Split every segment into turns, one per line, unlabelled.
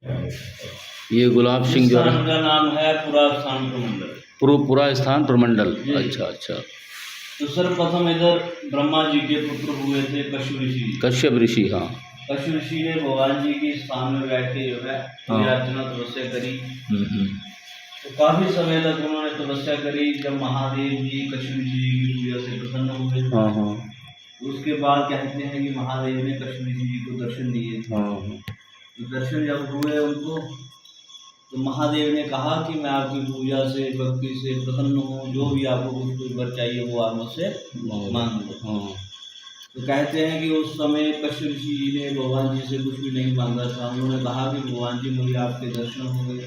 ये गुलाब सिंह जो
स्थान का नाम है पूरा स्थान प्रमंडल।
पूरा स्थान प्रमंडल। अच्छा अच्छा।
तो सर्वप्रथम इधर ब्रह्मा जी के पुत्र हुए थे कश्यप ऋषि।
कश्यप ऋषि, हाँ।
कश्यप ऋषि ने भगवान जी के स्थान में बैठ के जो है पूजा अर्चना तपस्या करी। तो काफी समय तक उन्होंने तपस्या करी। जब महादेव जी कश्यप ऋषि की पूजा से प्रसन्न हुए, उसके बाद कहते हैं कि महादेव ने कश्यप ऋषि जी को दर्शन दिए। तो दर्शन जब हुए उनको, तो महादेव ने कहा कि मैं आपकी पूजा से भक्ति से प्रसन्न हूँ, जो भी आपको कुछ वर चाहिए वो आप मुझसे मांग लो। तो कहते हैं कि उस समय कश्यप ऋषि जी ने भगवान जी से कुछ भी नहीं मांगा था। उन्होंने कहा कि भगवान जी मुझे आपके दर्शन हो गए,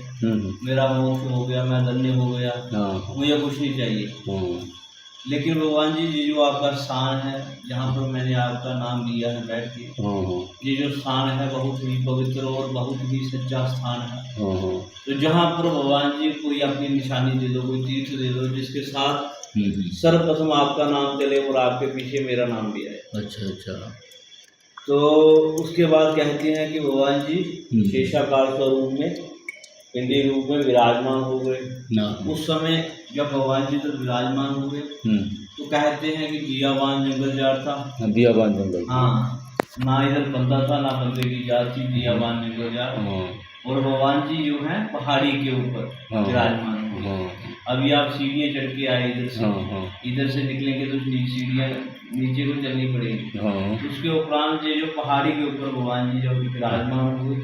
मेरा मोक्ष हो गया, मैं धन्य हो गया, मुझे कुछ नहीं चाहिए। लेकिन भगवान जी ये जो आपका स्थान है, जहाँ पर मैंने आपका नाम लिया है बैठ के, ये जो स्थान है बहुत ही पवित्र और बहुत ही सच्चा स्थान है। तो जहाँ पर भगवान जी कोई अपनी निशानी दे दो, कोई तीर्थ दे दो जिसके साथ सर्वप्रथम आपका नाम चले और आपके पीछे मेरा नाम भी आए।
अच्छा अच्छा।
तो उसके बाद कहते हैं कि भगवान जी शेषाकार स्वरूप में पिंडी रूप में विराजमान हो गए। उस समय जब भगवान जी तो विराजमान हुए, तो कहते हैं कि दियाबान जंगल झाड़ था।
दियाबान जंगल,
हाँ, ना इधर बंदा था ना बंदे की जात थी, दियाबान जंगल झाड़। और भगवान जी जो है पहाड़ी के ऊपर विराजमान हुए। अभी आप सीढ़ियाँ चढ़ के आए इधर से निकलेंगे तो सीढ़ियाँ नीचे को चलनी पड़ेगी। उसके उपरांत जो पहाड़ी के ऊपर भगवान जी जब विराजमान हुए,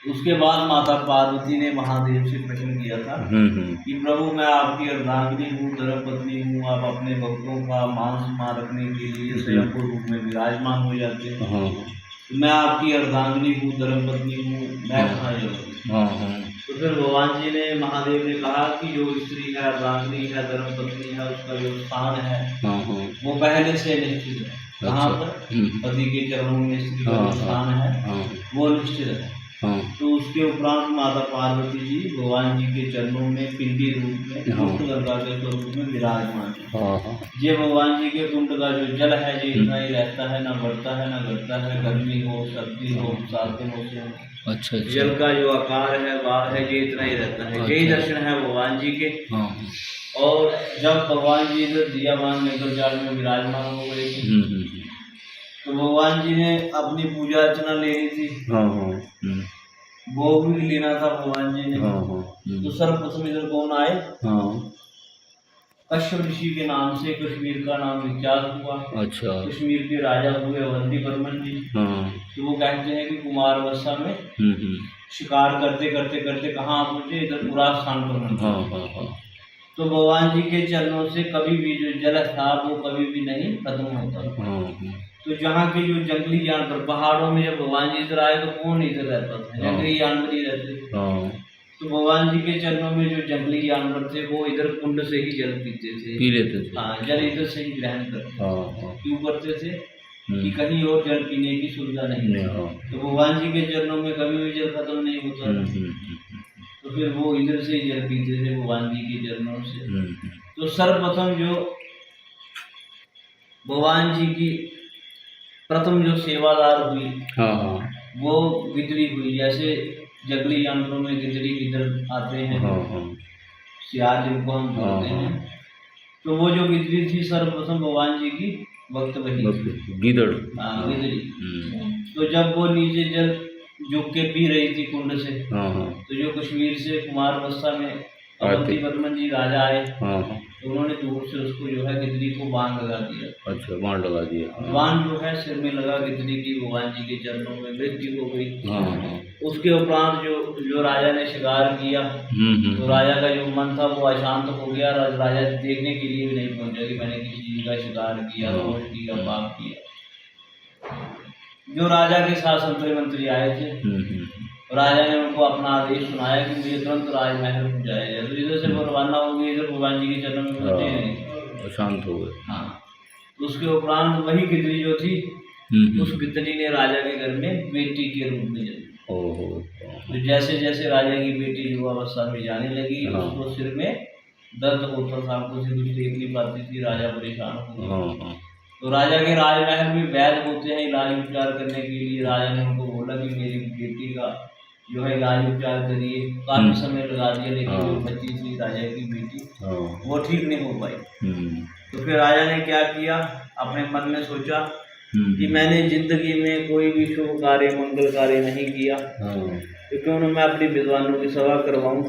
उसके बाद माता पार्वती ने महादेव से प्रश्न किया था कि प्रभु मैं आपकी अर्धांगिनी हूँ, धर्मपत्नी हूँ, आप अपने भक्तों का मांस मार रखने के लिए स्वयं को रूप में विराजमान हो जाते हैं। तो मैं आपकी अर्धांगिनी हूँ, धर्मपत्नी हूँ, मैं कहाँ जाऊँ? तो फिर भगवान जी ने महादेव ने कहा कि जो स्त्री है, अर्धांगिनी है, धर्मपत्नी है, उसका जो स्थान है वो पहले से निश्चित है। कहाँ पर? पति के चरणों में स्त्री का स्थान है वो निश्चित है। तो उसके उपरांत माता पार्वती जी भगवान जी के चरणों में पिंडी रूप में कुंड गंगा के स्वरूप में विराजमान है। ये भगवान जी के कुंड का जो जल है ये इतना ही रहता है, ना बढ़ता है ना घटता है, गर्मी हो सर्दी हो सात मौसम। अच्छा। जल का जो आकार है बाहर है ये इतना ही रहता है। यही दर्शन है भगवान जी के। और जब भगवान जी इधर दियाबान जंगल झाड़ में विराजमान हो गए थे, तो भगवान जी ने अपनी पूजा अर्चना लेनी थी, वो भी लेना था भगवान जी ने। तो सर्वप्रथम इधर कौन आए? कश्यप ऋषि के नाम से कश्मीर का नाम विख्यात हुआ। अच्छा। कश्मीर के राजा हुए अवंती बर्मन जी। तो वो कहते हैं कि कुमारवस्था में शिकार करते करते करते कहाँ पहुंचे? इधर पूरा स्थान पर। तो भगवान जी के चरणों से कभी भी जो जल था वो कभी भी नहीं खत्म होता। तो जहाँ के जो जंगली जानवर पहाड़ों में जब भगवान जी इधर आए तो कौन इधर रहता था? जंगली जानवर ही रहते थे। तो भगवान जी के चरणों में जो जंगली जानवर थे वो इधर कुंड से ही जल पीते थे, पी लेते थे। हाँ, जल इधर से ही ग्रहण करते। क्यों करते थे? कि कहीं और जल पीने की सुविधा नहीं है। तो भगवान जी के चरणों में कभी भी जल खत्म नहीं होता। तो फिर वो इधर से ही जल पीते थे भगवान जी के चरणों से। तो सर्वप्रथम जो भगवान जी की प्रथम जो सेवादार हुई वो गिदड़ी हुई। जैसे जंगली जानवरों में गिदड़ी इधर आते हैं, सियार जिनको हम बोलते हैं। तो वो जो गिदड़ी थी सर्वप्रथम भगवान जी की भक्त वही गिदड़। हाँ, गिदड़ी। तो जब वो नीचे जल झुक के पी रही थी कुंड से, तो जो कश्मीर से कुमारवस्था में अवंती बर्मन जी राजा आए, तो उन्होंने दूर से उसको जो है गिदड़ी को बाण लगा दिया। अच्छा, बाण लगा दिया। बाण जो है सिर में लगा गिदड़ी की, भगवान जी के चरणों में मृत्यु हो गई। उसके उपरांत जो राजा ने शिकार किया, तो राजा का जो मन था वो अशांत हो गया। राजा देखने के लिए भी नहीं पहुंचा कि मैंने किसी चीज का शिकार किया, दोष किया, पाप किया। जो राजा के साथ मंत्री आए थे, राजा ने उनको अपना आदेश सुनाया कि मुझे तुरंत राजमहल पहुंचाया जाए। तो इधर से वो रवाना हो गए, इधर भगवान जी के चरणों में पहुंचे नहीं, शांत हो गए। हाँ, उसके उपरांत वही गिदड़ी जो थी, उस गिदड़ी ने राजा के घर में बेटी के रूप में जन्म। तो जैसे जैसे राजा की बेटी युवावस्था में जाने लगी, उसको सिर में दर्द होता था, आंखों से कुछ देख नहीं पाती थी, राजा परेशान हो गया। तो राजा के राजमहल में वैद्य होते हैं इलाज उपचार करने के लिए। राजा ने उनको बोला कि मेरी बेटी का जो है इलाज उपचार करिए। काफी समय लगा दिया, लेकिन जो बच्ची थी राजा की बेटी वो ठीक नहीं हो पाई। तो फिर राजा ने क्या किया, अपने मन में सोचा कि मैंने जिंदगी में कोई भी शुभ कार्य मंगल कार्य नहीं किया, तो क्यों न मैं अपनी विद्वानों की सभा करवाऊं,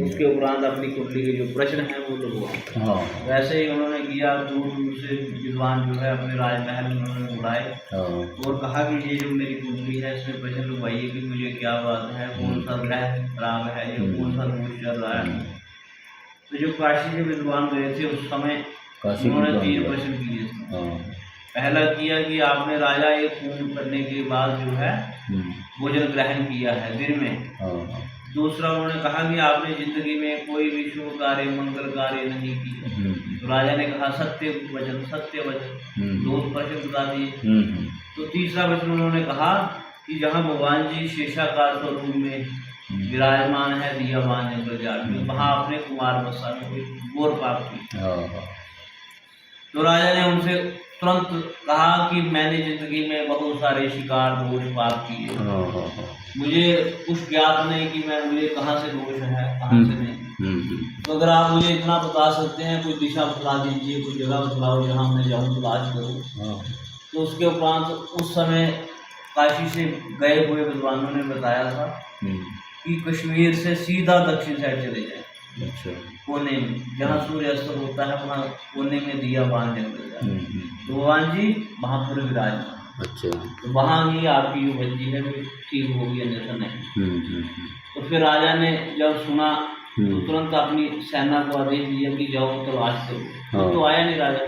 उसके उपरांत अपनी कुंडली के जो प्रश्न हैं वो लगवाऊं। वैसे ही उन्होंने किया। दूर दूर से विद्वान जो है अपने राजमहल में उन्होंने बुलाए और कहा कि ये जो मेरी कुंडली है इसमें प्रश्न लगवाइए कि मुझे क्या बात है, कौन सा ग्रह खराब है या कौन सा दोष चल रहा है। तो जो काशी के विद्वान गए थे उस समय उन्होंने 3 प्रश्न किए थे। पहला किया कि आपने राजा एक पूर्ण करने के बाद जो है भोजन ग्रहण किया है दिन में। दूसरा उन्होंने कहा कि आपने जिंदगी में कोई भी शुभ कार्य मंगल कार्य नहीं की। तो राजा ने कहा सत्य वचन सत्य वचन। 2 प्रश्न बता दिए। तो तीसरा प्रश्न उन्होंने कहा कि जहाँ भगवान जी शेषाकार स्वरूप में विराजमान है दियावान जंगल जाल में, वहाँ आपने कुमार अवस्था में कोई घोर पाप की। तो राजा ने उनसे तुरंत कहा कि मैंने जिंदगी में बहुत सारे शिकार दोष पाप किए, मुझे कुछ ज्ञात नहीं कि मुझे कहाँ से दोष है कहाँ से नहीं। तो अगर आप मुझे इतना बता सकते हैं, कोई दिशा बता दीजिए, कोई जगह बतलाओ जहाँ मैं जाऊँ तलाश करूँ। तो उसके उपरांत उस समय काशी से गए हुए विद्वानों ने बताया था कि कश्मीर से सीधा दक्षिण साइड चले जाए। अच्छा। कोने में जहाँ सूर्य अस्त होता है वहाँ कोने में दियावान जंगल जाए, तो भगवान जी वहाँ पर विराजमान। अच्छा। तो वहाँ ही आपकी जो बच्ची है वो ठीक होगी, अन्यथा नहीं। तो फिर राजा ने जब सुना तो तुरंत अपनी सेना को आदेश दिया कि जाओ तलाश करो। तो आया नहीं राजा।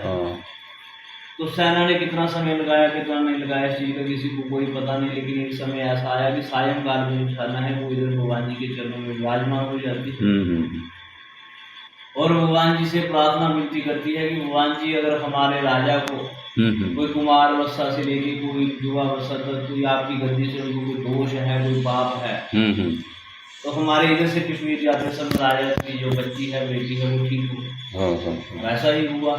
तो सेना ने कितना समय लगाया कितना नहीं लगाया इस चीज़ का किसी को कोई पता नहीं, लेकिन एक समय ऐसा आया कि सायंकाल में जो सेना है वो इधर भगवान जी के चरणों में विराजमान हो जाती है और भगवान जी से प्रार्थना विनती करती है कि भगवान जी अगर हमारे राजा को कोई कुमार अवस्था से लेके कोई युवा अवस्था तक कोई आपकी गद्दी से उनको कोई दोष है कोई पाप है, तो हमारे इधर से कश्मीर जाते समय राजा की जो बच्ची है बेटी है वो ठीक हो। वैसा ही हुआ।